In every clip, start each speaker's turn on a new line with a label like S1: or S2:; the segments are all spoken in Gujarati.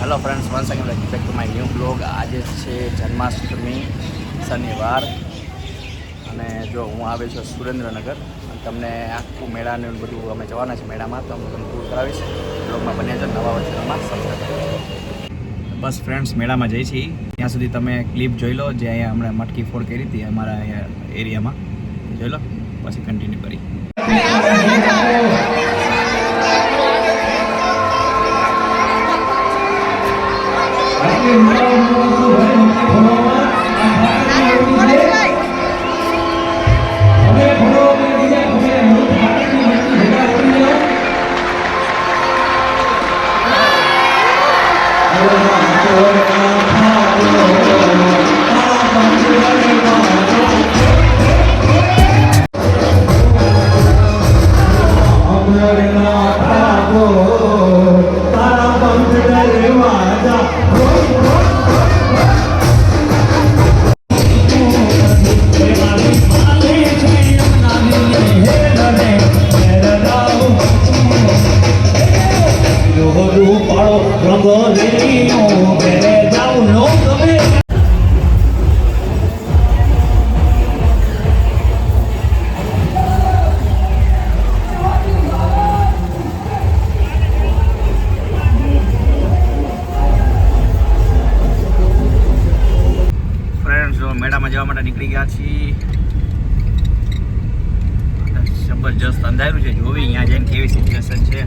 S1: Hello friends, once again welcome back to my new blog. આજે છે જન્માષ્ટમી, શનિવાર, અને જો હું આવ્યો છું સુરેન્દ્રનગર. તમને આખું મેળાનું બધું અમે જવાના છે મેળામાં, તો હું તમને ટૂર કરાવીશ. બ્લોગમાં બન્યા છે. નવા વર્ષમાં સબસ્ક્રાઈબ. બસ ફ્રેન્ડ્સ, મેળામાં જઈ છીએ ત્યાં સુધી તમે ક્લિપ જોઈ લો, જે અહીંયા હમણાં મટકી ફોડ કરી હતી અમારા અહીંયા એરિયામાં. જોઈ લો, પછી કન્ટિન્યુ કરી. મેળામાં જવા માટે નીકળી ગયા છીએ. જબરજસ્ત અંધારું છે. જોવી અહીંયા જઈને કેવી સિચ્યુએશન છે.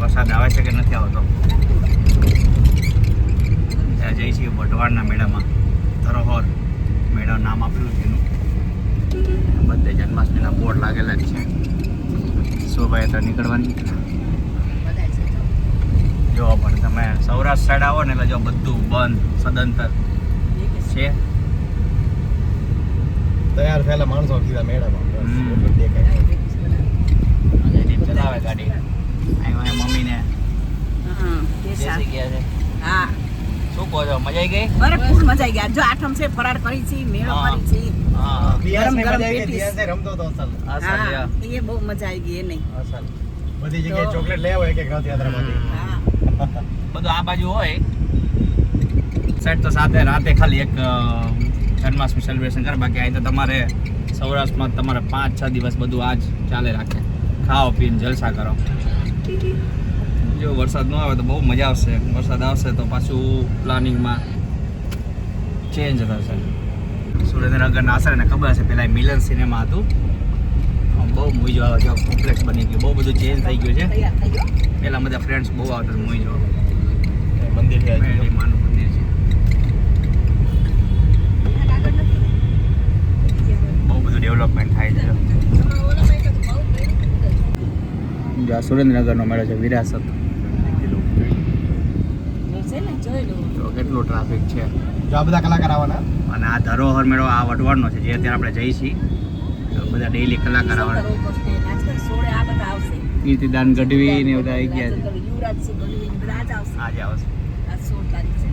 S1: વરસાદ આવે છે કે નથી આવતો. ત્યાં જઈ છીએ વઢવાણના મેળામાં. ધરોહર મેળા નામ આપેલું છે એનું. બધે જન્માષ્ટમીના બોર્ડ લાગેલા જ છે. શોભાયાત્રા નીકળવાની. જો પણ તમે સૌરાષ્ટ્ર સાઈડ આવો ને એટલે જો બધું બંધ સદંતર છે.
S2: તૈયાર થયેલા માણસો સીધા મેળામાં
S1: ચલાવે ગાડી. અહીં મમ્મીને બેસી ગયા છે.
S3: હા,
S1: શું કહો છો? મજા આવી ગઈ?
S3: અરે ફૂલ મજા આવી ગયા. જો આઠમ છે, ફરાળ કરી છે, મેળો કરી છે.
S1: હા,
S3: ગરમ ગરમ પેટીસ.
S2: રમતો તો અસલ
S3: હા, એ બહુ મજા આવી ગઈ. એ નહીં
S2: અસલ બધી જગ્યાએ ચોકલેટ લઈ આવો એક રથયાત્રામાંથી.
S3: હા,
S1: બધું આ બાજુ હોય સાઈડ તો સાથે રાતે ખાલી એક જન્માષ્ટમી સેલિબ્રેશન કરે. બાકી અહીં તો તમારે સૌરાષ્ટ્રમાં તમારે 5-6 દિવસ બધું આજ ચાલે રાખે. ખાઓ પીને જલસા કરો. જો વરસાદ ન આવે તો બહુ મજા આવશે. વરસાદ આવશે તો પાછું પ્લાનિંગમાં ચેન્જ થશે. સુરેન્દ્રનગરના આશરે ને ખબર હશે પહેલાં મિલન સિનેમા હતું. બહુ મૂવી જોવા જો કોમ્પ્લેક્સ બની ગયું. બહુ બધું ચેન્જ થઈ ગયું છે.
S3: તૈયાર થઈ ગયો.
S1: પહેલાં બધા ફ્રેન્ડ્સ બહુ આવતા મૂવી જોવા.
S2: મંદિર છે
S1: માનું મંદિર છે. બહુ બધું ડેવલપમેન્ટ થાય છે. જો સુરેન્દ્રનગરનો મેળો છે, વિરાસત.
S3: છે ને, જોઈ લો.
S1: તો કેટલું ટ્રાફિક છે.
S2: જો આ બધા કલાકાર આવવાના.
S1: અને આ ધરોહર મેળો આ વઢવાણનો છે, જે અત્યારે આપણે જઈ છીએ. બધા ડેઈલી કલાકાર આવવાના.
S3: સોળે આ બધા આવશે.
S1: કીર્તિદાન ગઢવી ને બધા આવી ગયા છે.
S3: યુવરાજસિંહ ગઢવી ને બધા જ આવશે.
S1: આજે આવશે.
S3: આ 16 તારીખ છે.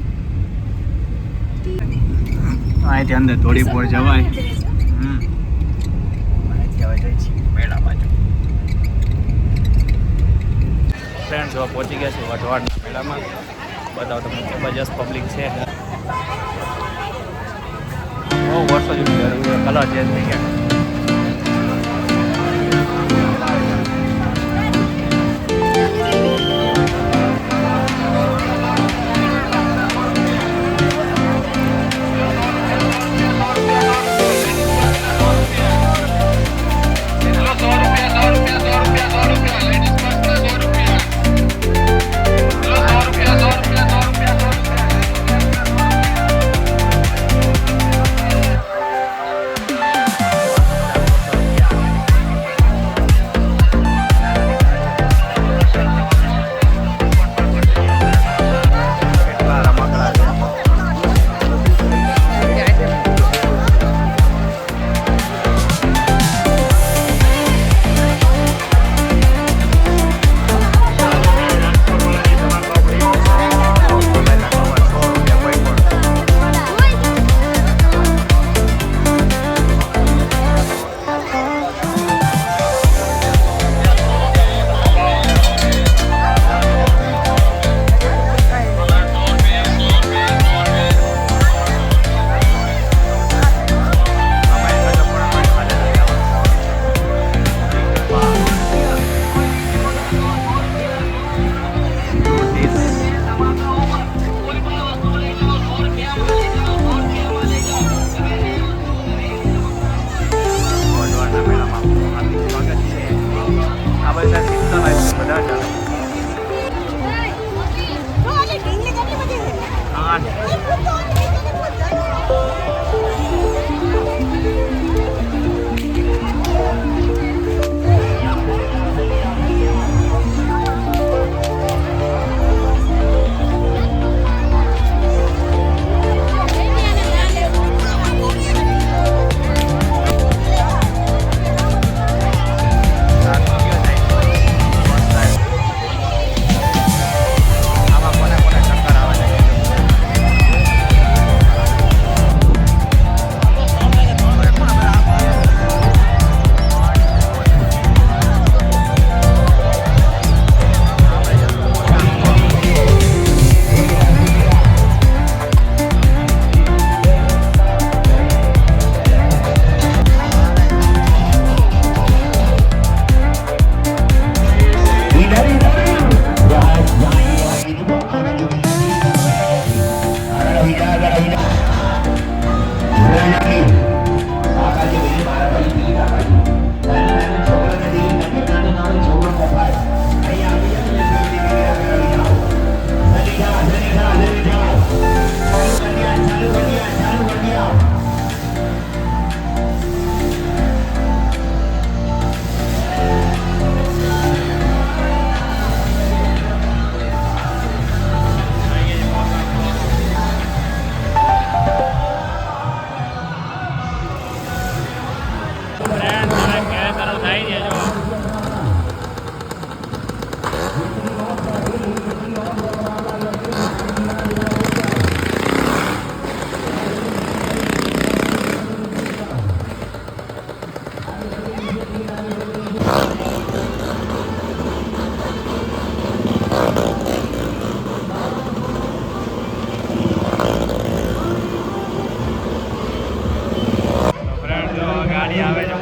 S1: અહીંથી અંદર થોડી પોર જવાય. અહીંથી હવે જઈ છીએ મેળા બાજુ. ફ્રેન્ડ્સ હવે પહોંચી ગયા છે વઢવાણના મેળામાં. બતાવો તમને જબરજસ્ત પબ્લિક છે. બહુ વર્ષો જૂની કલર ચેન્જ થઈ ગયા. માંડ. આમાં કોને કોને ચક્કર આવે છે? ગાડી આવે છે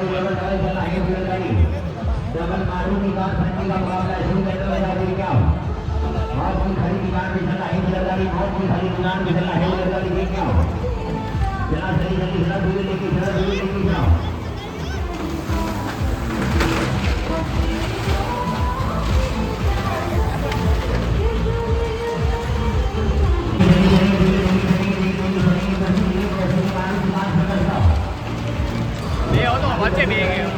S1: વચ્ચે બે ગયો.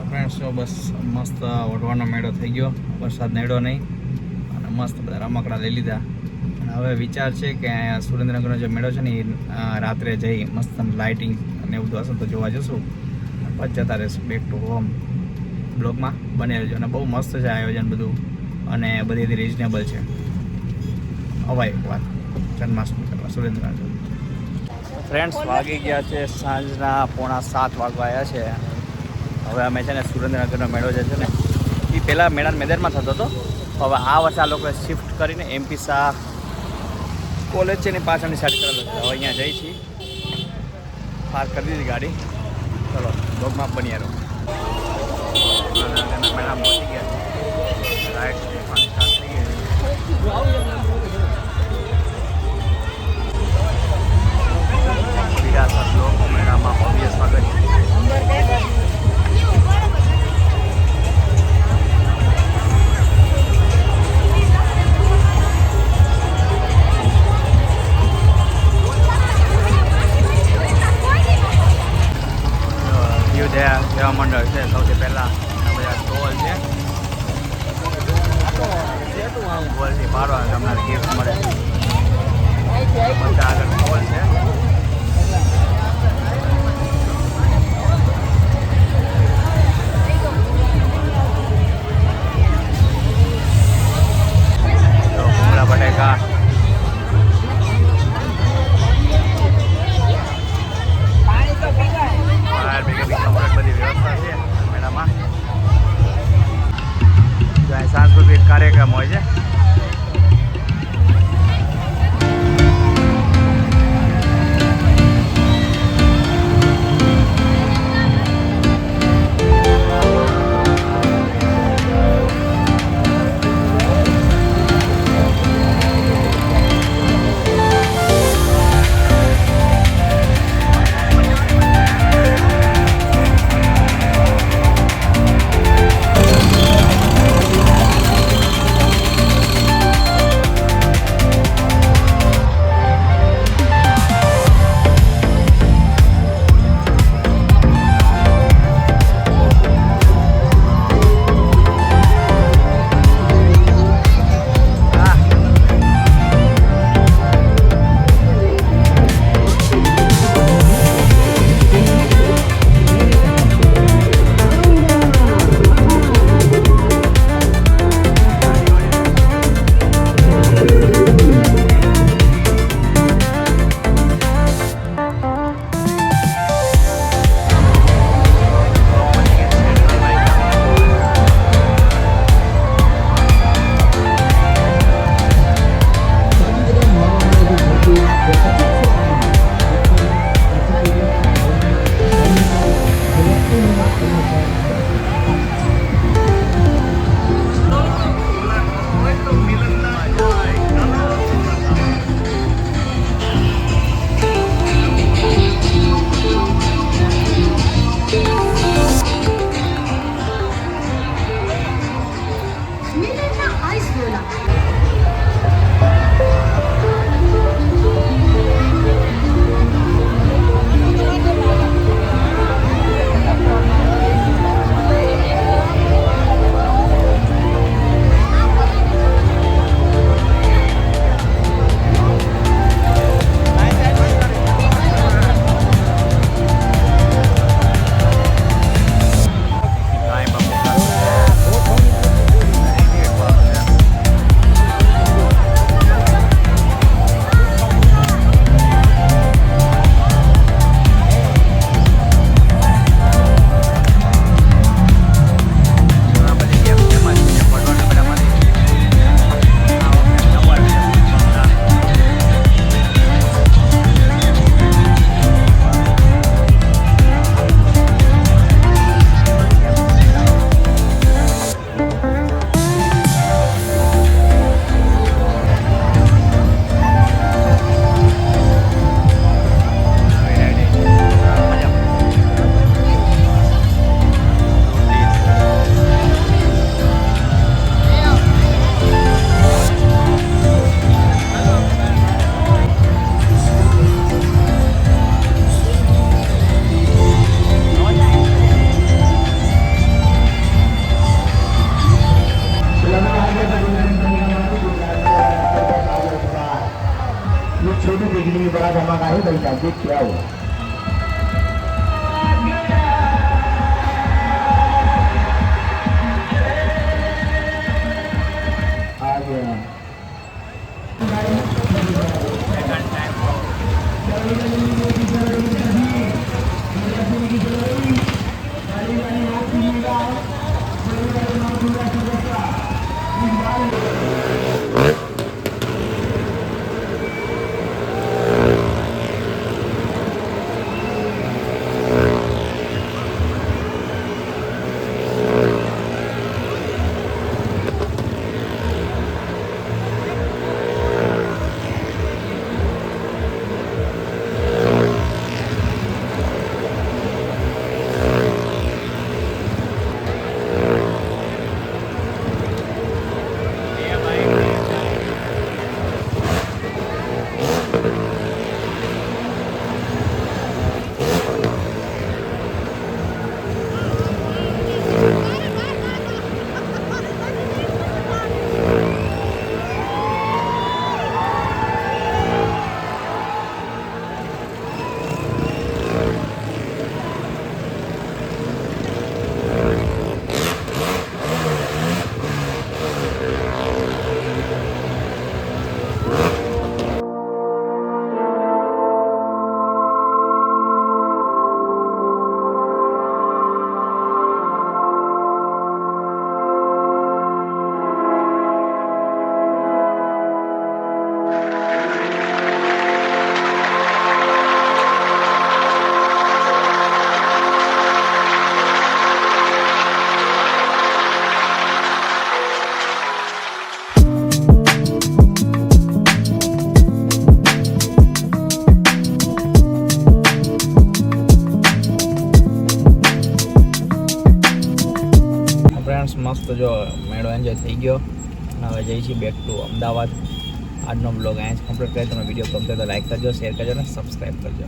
S1: ફ્રેન્ડ્સ તો બસ મસ્ત ઓઢવાનો મેળો થઈ ગયો, વરસાદ નડ્યો નહીં અને મસ્ત બધા રમકડા લઈ લીધા. અને હવે વિચાર છે કે અહીંયા સુરેન્દ્રનગરનો જે મેળો છે ને એ રાત્રે જઈ મસ્ત લાઇટિંગ અને એવું હશે તો જોવા જશું, પછી જતા રહેશું બેક ટુ હોમ. બ્લોગમાં બની રહેજો અને બહુ મસ્ત છે આયોજન બધું અને બધી રિઝનેબલ છે. અવાય એક વાત જન્માષ્ટમી કરવા સુરેન્દ્રનગર. ફ્રેન્ડ્સ વાગી ગયા છે સાંજના 6:45 વાગવા આવ્યા છે હવે અમે છે ને સુરેન્દ્રનગરનો મેળો જે છે ને એ પહેલાં મેળાના મેદાનમાં થતો હતો. હવે આ વર્ષે આ લોકોએ શિફ્ટ કરીને MP શાહ કોલેજ છે ને પાછળની સાઈડ કરેલો છે. હવે અહીંયા જઈ છીએ, પાર્ક કરી દીધી ગાડી. ચલો બ્લોગમાં બની રહો. સુરેન્દ્રનગરના મેળામાં પહોંચી ગયા, રાઈડ પણ સ્ટાર્ટ થઈ ગઈ. વિરાસત લોકો મેળામાં ભવ્ય સ્વાગત છે. સેવા મંડળ છે. સૌથી પહેલાં બધા ટોલ છે, ટોલથી પાડો તમને ગિફ્ટ મળે. બધા આગળ ટોલ છે. ભૂંગળા બટેકા, ફાયર બ્રિગેડની કમ્પ્લીટ બધી વ્યવસ્થા છે મેળામાં. સાંસ્કૃતિક કાર્યક્રમ હોય છે.
S4: छोटी देखने में बड़ा धमाका है भाई साहब, देख क्या हुआ। आ गया
S1: સેકન્ડ ટાઈમ ફ્રેન્ડ્સ મસ્ત જો મેળો એન્જોય થઈ ગયો અને હવે જઈએ છીએ બેક ટુ અમદાવાદ. આજનો બ્લોગ અહીંયા જ કમ્પ્લીટ કરી. તમે વિડીયો ગમતો તો લાઈક કરજો, શેર કરજો અને સબસ્ક્રાઈબ કરજો.